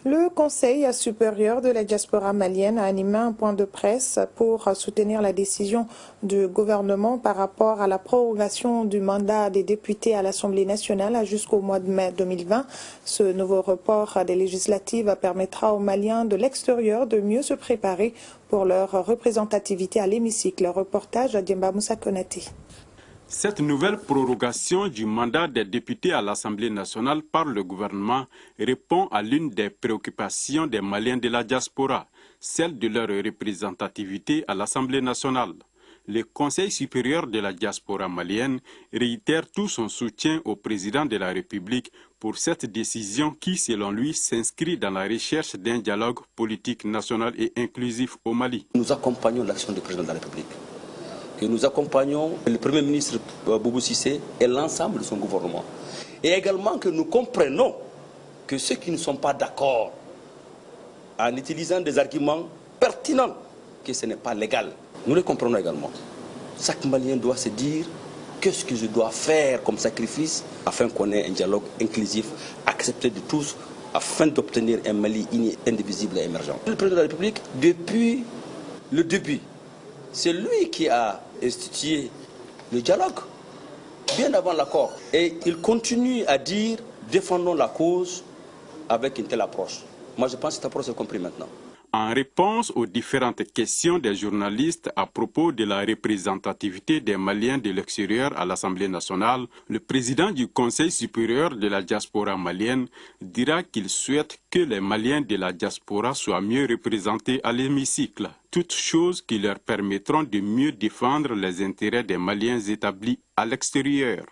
Le Conseil supérieur de la diaspora malienne a animé un point de presse pour soutenir la décision du gouvernement par rapport à la prorogation du mandat des députés à l'Assemblée nationale jusqu'au mois de mai 2020. Ce nouveau report des législatives permettra aux Maliens de l'extérieur de mieux se préparer pour leur représentativité à l'hémicycle. Reportage à Diemba Moussa Konaté. Cette nouvelle prorogation du mandat des députés à l'Assemblée nationale par le gouvernement répond à l'une des préoccupations des Maliens de la diaspora, celle de leur représentativité à l'Assemblée nationale. Le Conseil supérieur de la diaspora malienne réitère tout son soutien au président de la République pour cette décision qui, selon lui, s'inscrit dans la recherche d'un dialogue politique national et inclusif au Mali. Nous accompagnons l'action du président de la République. Que nous accompagnons le Premier ministre Boubou Cissé et l'ensemble de son gouvernement. Et également que nous comprenons que ceux qui ne sont pas d'accord, en utilisant des arguments pertinents, que ce n'est pas légal, nous les comprenons également. Chaque Malien doit se dire qu'est-ce que je dois faire comme sacrifice afin qu'on ait un dialogue inclusif, accepté de tous, afin d'obtenir un Mali uni, indivisible et émergent. Le président de la République, depuis le début, c'est lui qui a institué le dialogue, bien avant l'accord. Et il continue à dire, défendons la cause avec une telle approche. Moi, je pense que cette approche est comprise maintenant. En réponse aux différentes questions des journalistes à propos de la représentativité des Maliens de l'extérieur à l'Assemblée nationale, le président du Conseil supérieur de la diaspora malienne dira qu'il souhaite que les Maliens de la diaspora soient mieux représentés à l'hémicycle, toutes choses qui leur permettront de mieux défendre les intérêts des Maliens établis à l'extérieur.